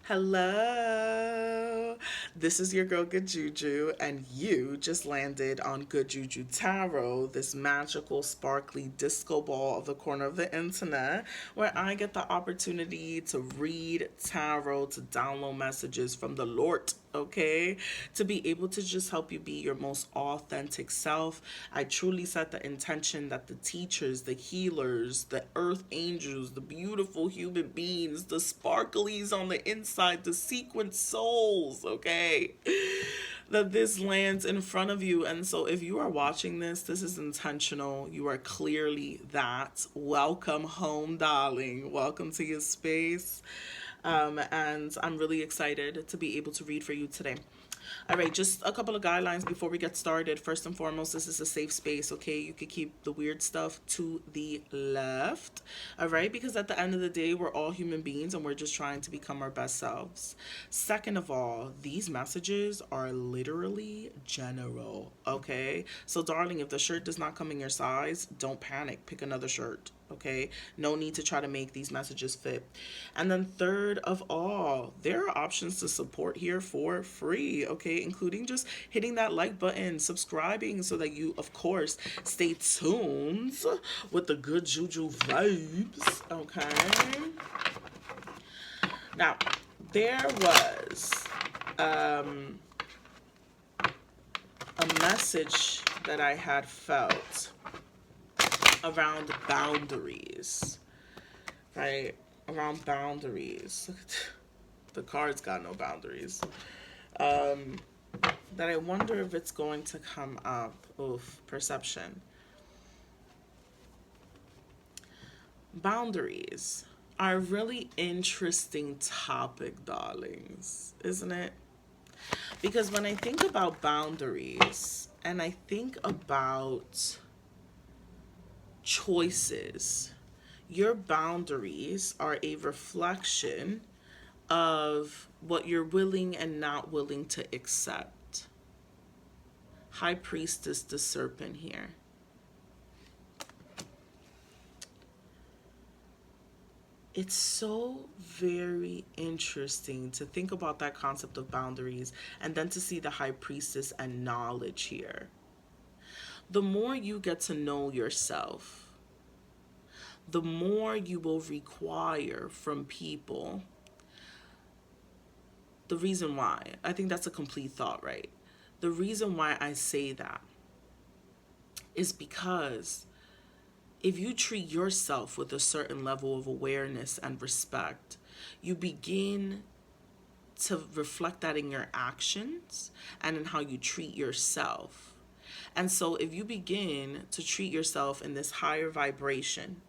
Hello, this is your girl GoodJuju, and you just landed on GoodJuju Tarot, this magical, sparkly disco ball of the corner of the internet, where I get the opportunity to read tarot, to download messages from the Lordt, okay? To be able to just help you be your most authentic self. I truly set the intention that the teachers, the healers, the earth angels, the beautiful human beings, the sparklies on the inside, the sequence souls, okay? That this lands in front of you. And so if you are watching this, this is intentional. You are clearly that. Welcome home, darling. Welcome to your space. And I'm really excited to be able to read for you today. All right, just a couple of guidelines before we get started. First and foremost, this is a safe space, okay? You could keep the weird stuff to the left, all right? Because at the end of the day, we're all human beings and we're just trying to become our best selves. Second of all, these messages are literally general, okay? So, darling, if the shirt does not come in your size, don't panic. Pick another shirt, okay? No need to try to make these messages fit. And then third of all, there are options to support here for free, okay? Including just hitting that like button, subscribing so that you, of course, stay tuned with the good juju vibes, okay? Now, there was a message that I had felt around boundaries, right? Around boundaries. The cards got no boundaries. That I wonder if it's going to come up. Oof, perception. Boundaries are a really interesting topic, darlings, isn't it? Because when I think about boundaries and I think about choices, your boundaries are a reflection of what you're willing and not willing to accept. High Priestess, the serpent here. It's so very interesting to think about that concept of boundaries and then to see the High Priestess and knowledge here. The more you get to know yourself, the more you will require from people. The reason why, I think that's a complete thought, right? The reason why I say that is because if you treat yourself with a certain level of awareness and respect, you begin to reflect that in your actions and in how you treat yourself. And so if you begin to treat yourself in this higher vibration,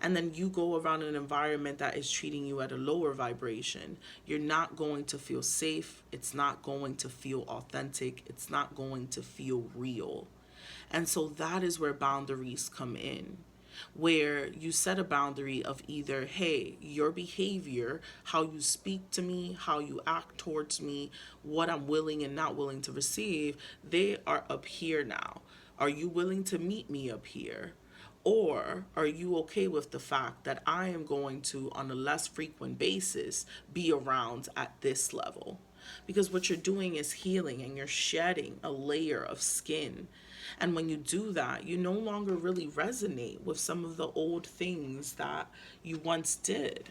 and then you go around an environment that is treating you at a lower vibration, you're not going to feel safe. It's not going to feel authentic. It's not going to feel real. And so that is where boundaries come in, where you set a boundary of either, hey, your behavior, how you speak to me, how you act towards me, what I'm willing and not willing to receive, they are up here now. Are you willing to meet me up here? Or are you okay with the fact that I am going to, on a less frequent basis, be around at this level? Because what you're doing is healing and you're shedding a layer of skin. And when you do that, you no longer really resonate with some of the old things that you once did.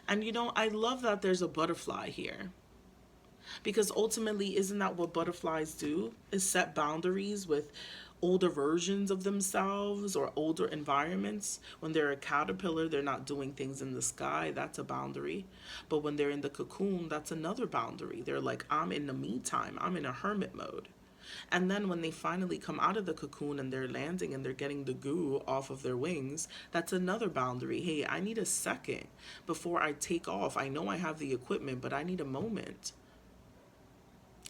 And I love that there's a butterfly here. Because ultimately, isn't that what butterflies do? Is set boundaries with older versions of themselves or older environments. When they're a caterpillar, they're not doing things in the sky. That's a boundary. But when they're in the cocoon, that's another boundary. They're like, I'm in the me time. I'm in a hermit mode. And then when they finally come out of the cocoon and they're landing and they're getting the goo off of their wings, that's another boundary. Hey, I need a second before I take off. I know I have the equipment, but I need a moment.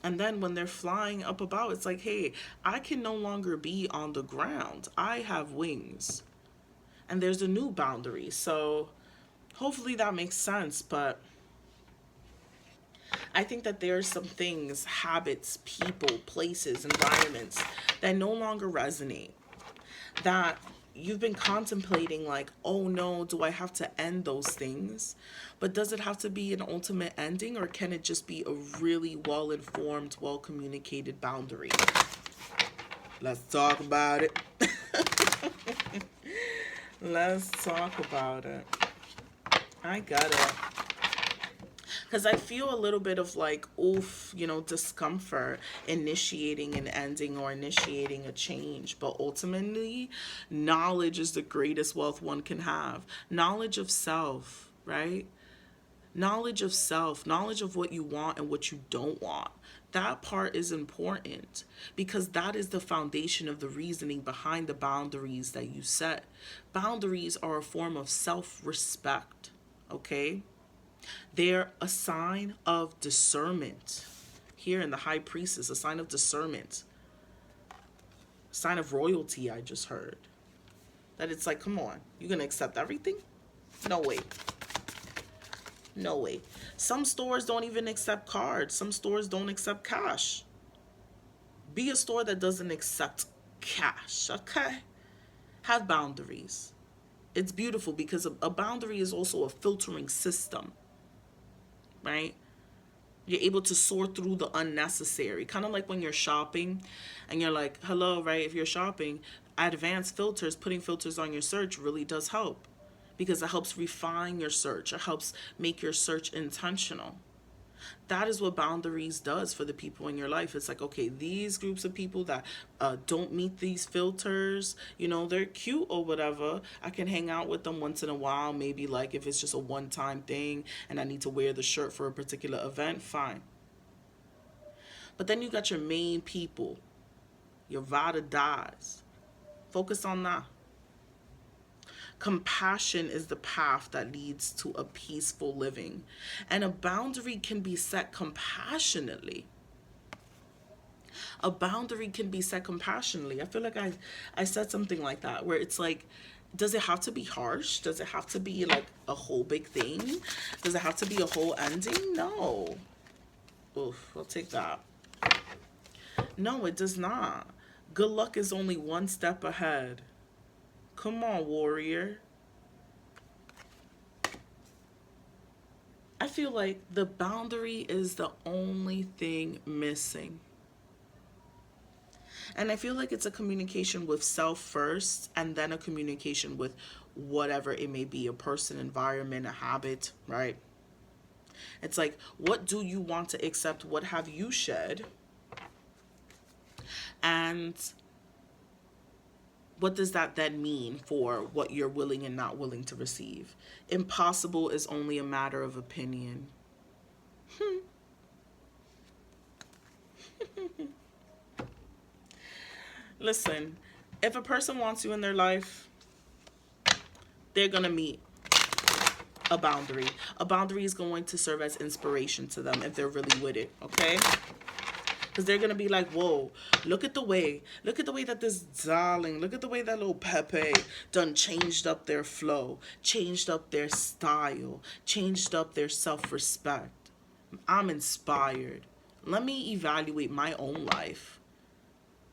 And then when they're flying up about, it's like, hey, I can no longer be on the ground. I have wings. And there's a new boundary. So hopefully that makes sense. But I think that there are some things, habits, people, places, environments that no longer resonate. That you've been contemplating like, oh no, do I have to end those things? But does it have to be an ultimate ending, or can it just be a really well informed, well communicated boundary? Let's talk about it. Let's talk about it. I got it. Because I feel a little bit of like, oof, discomfort initiating an ending or initiating a change. But ultimately, knowledge is the greatest wealth one can have. Knowledge of self, right? Knowledge of self, knowledge of what you want and what you don't want. That part is important because that is the foundation of the reasoning behind the boundaries that you set. Boundaries are a form of self-respect, okay? They're a sign of discernment. Here in the High Priestess, a sign of discernment. A sign of royalty, I just heard. That it's like, come on, you gonna accept everything? No way. No way. Some stores don't even accept cards. Some stores don't accept cash. Be a store that doesn't accept cash, okay? Have boundaries. It's beautiful because a boundary is also a filtering system, right? You're able to sort through the unnecessary. Kind of like when you're shopping and you're like, hello, right? If you're shopping, advanced filters, putting filters on your search really does help. Because it helps refine your search. It helps make your search intentional. That is what boundaries does for the people in your life. It's like, okay, these groups of people that don't meet these filters, they're cute or whatever. I can hang out with them once in a while. Maybe like if it's just a one-time thing and I need to wear the shirt for a particular event, fine. But then you got your main people, your ride or dies. Focus on that. Compassion is the path that leads to a peaceful living. And a boundary can be set compassionately. A boundary can be set compassionately. I feel like I said something like that, where it's like, does it have to be harsh? Does it have to be like a whole big thing? Does it have to be a whole ending? No. Oof, I'll take that. No, it does not. Good luck is only one step ahead. Come on, warrior. I feel like the boundary is the only thing missing. And I feel like it's a communication with self first, and then a communication with whatever it may be, a person, environment, a habit, right? It's like, what do you want to accept? What have you shed? And what does that then mean for what you're willing and not willing to receive? Impossible is only a matter of opinion. Listen, if a person wants you in their life, they're going to meet a boundary. A boundary is going to serve as inspiration to them if they're really with it, okay? Because they're going to be like, whoa, look at the way that this darling, look at the way that little Pepe done changed up their flow, changed up their style, changed up their self-respect. I'm inspired. Let me evaluate my own life.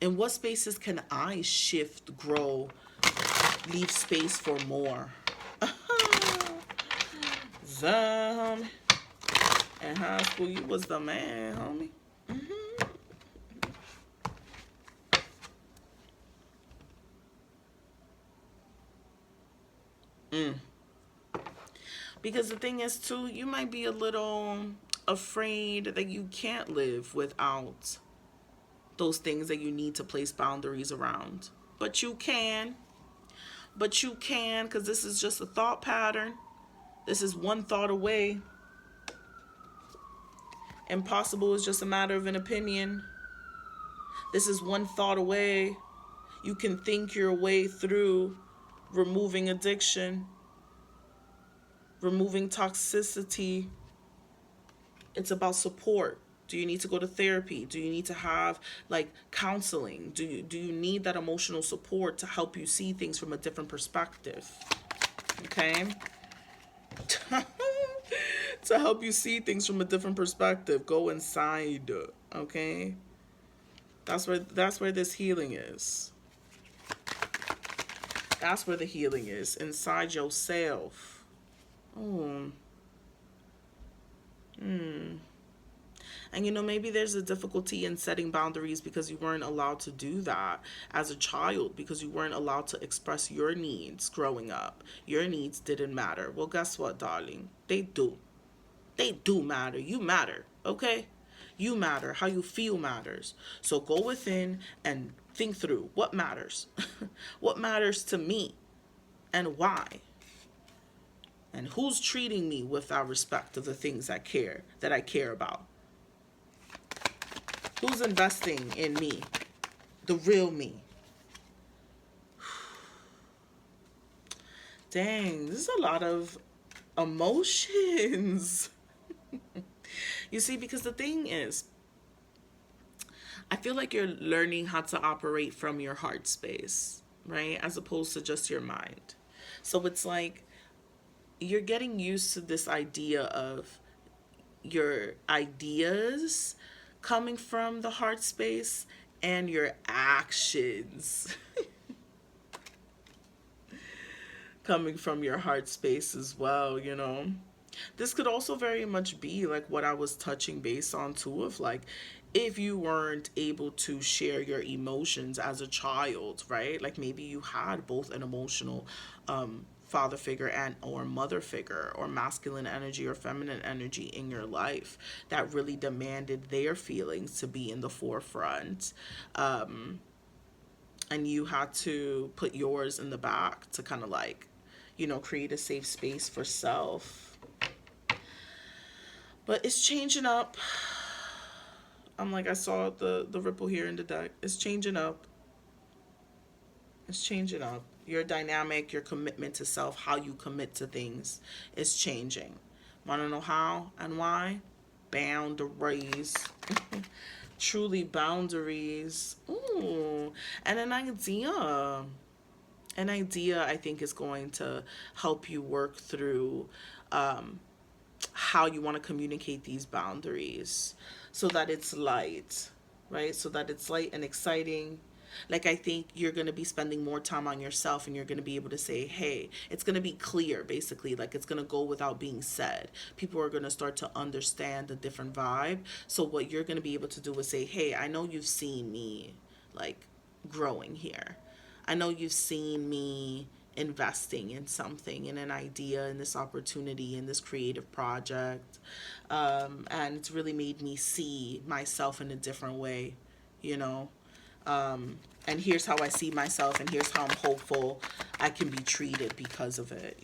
In what spaces can I shift, grow, leave space for more? Zam. In high school, you was the man, homie. Because the thing is, too, you might be a little afraid that you can't live without those things that you need to place boundaries around. But you can. But you can, because this is just a thought pattern. This is one thought away. Impossible is just a matter of an opinion. This is one thought away. You can think your way through removing addiction, removing toxicity. It's about support. Do you need to go to therapy? Do you need to have like counseling? Do you need that emotional support to help you see things from a different perspective? Okay? To help you see things from a different perspective, go inside, okay? That's where this healing is. That's where the healing is, inside yourself. Oh. Hmm. And maybe there's a difficulty in setting boundaries because you weren't allowed to do that as a child, because you weren't allowed to express your needs growing up. Your needs didn't matter. Well, guess what, darling? They do. They do matter. You matter, okay? You matter. How you feel matters. So go within and think through what matters. What matters to me and why? And who's treating me without respect of the things that I care about? Who's investing in me? The real me. Dang, this is a lot of emotions. You see, because the thing is, I feel like you're learning how to operate from your heart space, right? As opposed to just your mind. So it's like you're getting used to this idea of your ideas coming from the heart space and your actions coming from your heart space as well. This could also very much be like what I was touching base on too, of like if you weren't able to share your emotions as a child, right? Like maybe you had both an emotional father figure and or mother figure, or masculine energy or feminine energy in your life that really demanded their feelings to be in the forefront. And you had to put yours in the back to kind of like, create a safe space for self. But it's changing up. I'm like, I saw the ripple here in the deck. It's changing up. It's changing up. Your dynamic, your commitment to self, how you commit to things is changing. Want to know how and why? Boundaries. Truly boundaries. Ooh. And an idea. An idea, I think, is going to help you work through how you want to communicate these boundaries so that it's light, right? So that it's light and exciting. Like, I think you're going to be spending more time on yourself, and you're going to be able to say, hey, it's going to be clear, basically. Like, it's going to go without being said. People are going to start to understand the different vibe. So what you're going to be able to do is say, hey, I know you've seen me, like, growing here. I know you've seen me investing in something, in an idea, in this opportunity, in this creative project. And it's really made me see myself in a different way, you know? And here's how I see myself, and here's how I'm hopeful I can be treated because of it.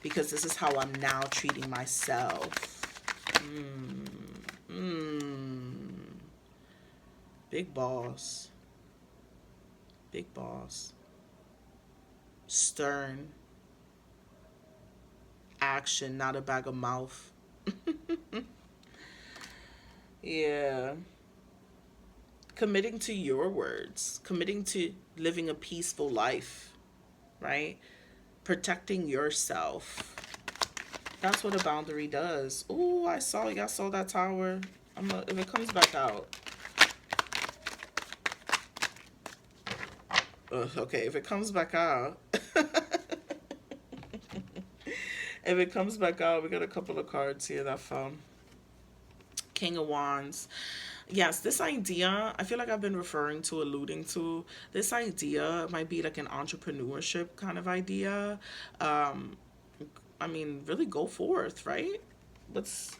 Because this is how I'm now treating myself. Big boss. Big boss. Stern. Action, not a bag of mouth. Yeah. Committing to your words, committing to living a peaceful life, right? Protecting yourself. That's what a boundary does. Ooh, y'all saw that tower. If it comes back out. Okay, if it comes back out. If it comes back out, we got a couple of cards here that fell. King of Wands. Yes, this idea, I feel like I've been alluding to, this idea might be like an entrepreneurship kind of idea. I mean, really go forth, right? What's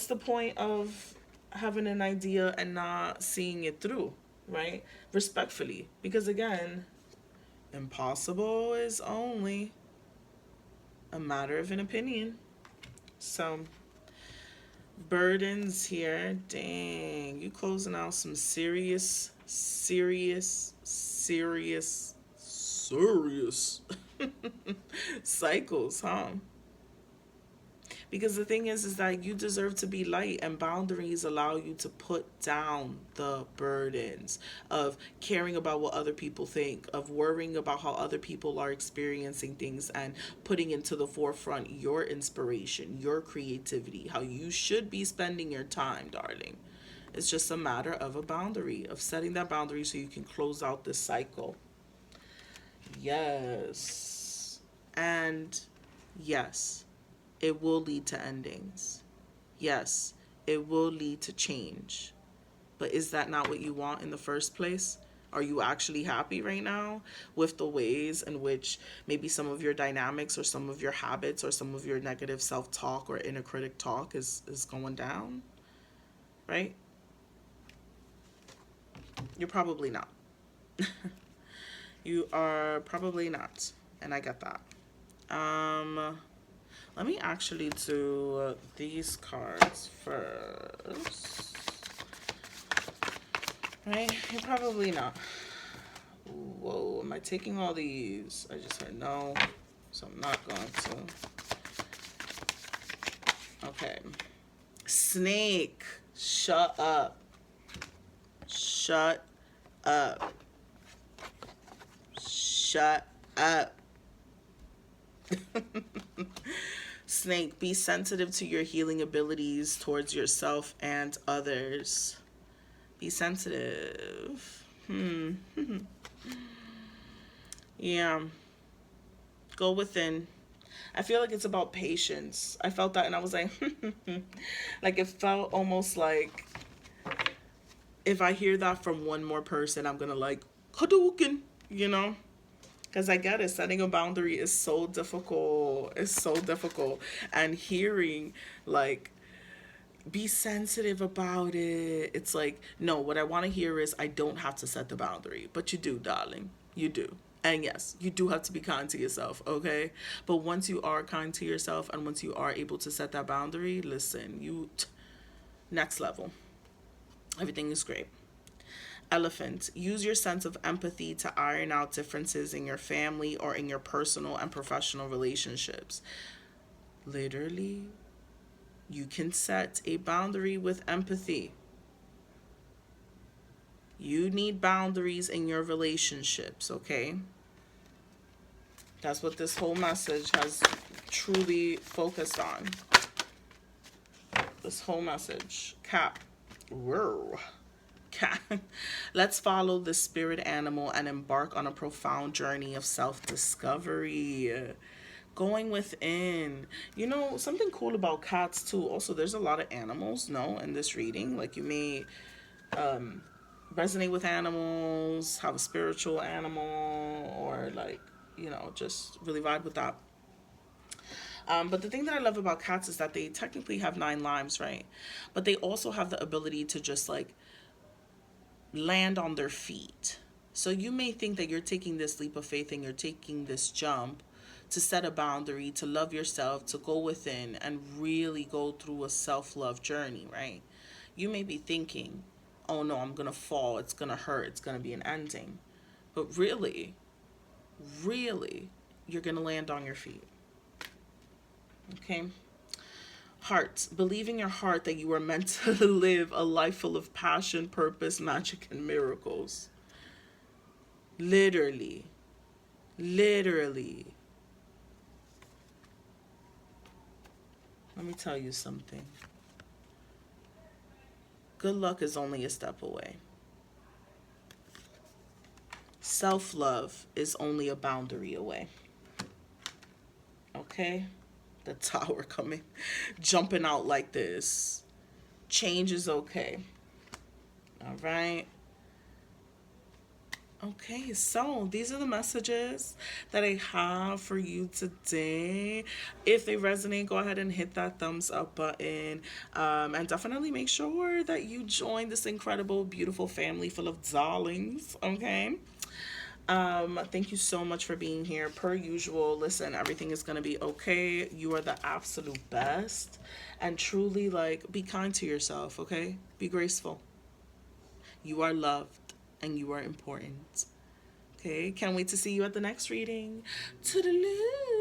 the point of having an idea and not seeing it through, right? Respectfully. Because again, impossible is only a matter of an opinion. So, burdens here. Dang, you closing out some serious cycles, huh? Because the thing is that you deserve to be light, and boundaries allow you to put down the burdens of caring about what other people think, of worrying about how other people are experiencing things, and putting into the forefront your inspiration, your creativity, how you should be spending your time, darling. It's just a matter of a boundary, of setting that boundary so you can close out this cycle. Yes. And yes, it will lead to endings. Yes, it will lead to change. But is that not what you want in the first place? Are you actually happy right now with the ways in which maybe some of your dynamics or some of your habits or some of your negative self talk or inner critic talk is going down? Right? You're probably not. You are probably not. And I get that. Let me actually do these cards first. Right? You're probably not. Whoa, am I taking all these? I just said no, so I'm not going to. Okay. Snake, shut up. Shut up. Shut up. Snake, be sensitive to your healing abilities towards yourself and others. Be sensitive. Yeah. Go within. I feel like it's about patience. I felt that and I was like, like it felt almost like if I hear that from one more person, I'm going to like, Hadouken, you know? Because I get it. Setting a boundary is so difficult. It's so difficult. And hearing, like, be sensitive about it. It's like, no, what I want to hear is I don't have to set the boundary. But you do, darling. You do. And yes, you do have to be kind to yourself, okay? But once you are kind to yourself and once you are able to set that boundary, listen, next level. Everything is great. Elephant, use your sense of empathy to iron out differences in your family or in your personal and professional relationships. Literally, you can set a boundary with empathy. You need boundaries in your relationships, okay? That's what this whole message has truly focused on. This whole message. Cap. Whoa. Let's follow the spirit animal and embark on a profound journey of self-discovery. Going within. You know, something cool about cats too. Also, there's a lot of animals, no, in this reading. Like you may resonate with animals, have a spiritual animal, or like, you know, just really vibe with that. But the thing that I love about cats is that they technically have 9 lives, right? But they also have the ability to just like land on their feet. So you may think that you're taking this leap of faith and you're taking this jump to set a boundary, to love yourself, to go within and really go through a self-love journey, right? You may be thinking, oh no, I'm going to fall, it's going to hurt, it's going to be an ending. But really, you're going to land on your feet. Okay? Heart. Believe in your heart that you are meant to live a life full of passion, purpose, magic, and miracles. Literally. Let me tell you something. Good luck is only a step away. Self-love is only a boundary away. Okay? The tower coming, jumping out like this. Change is okay. All right. Okay, so these are the messages that I have for you today. If they resonate, go ahead and hit that thumbs up button. And definitely make sure that you join this incredible, beautiful family full of darlings, okay? Thank you so much for being here. Per usual, listen, everything is going to be okay. You are the absolute best. And truly, like, be kind to yourself, okay? Be graceful. You are loved and you are important. Okay, can't wait to see you at the next reading. Toodaloo!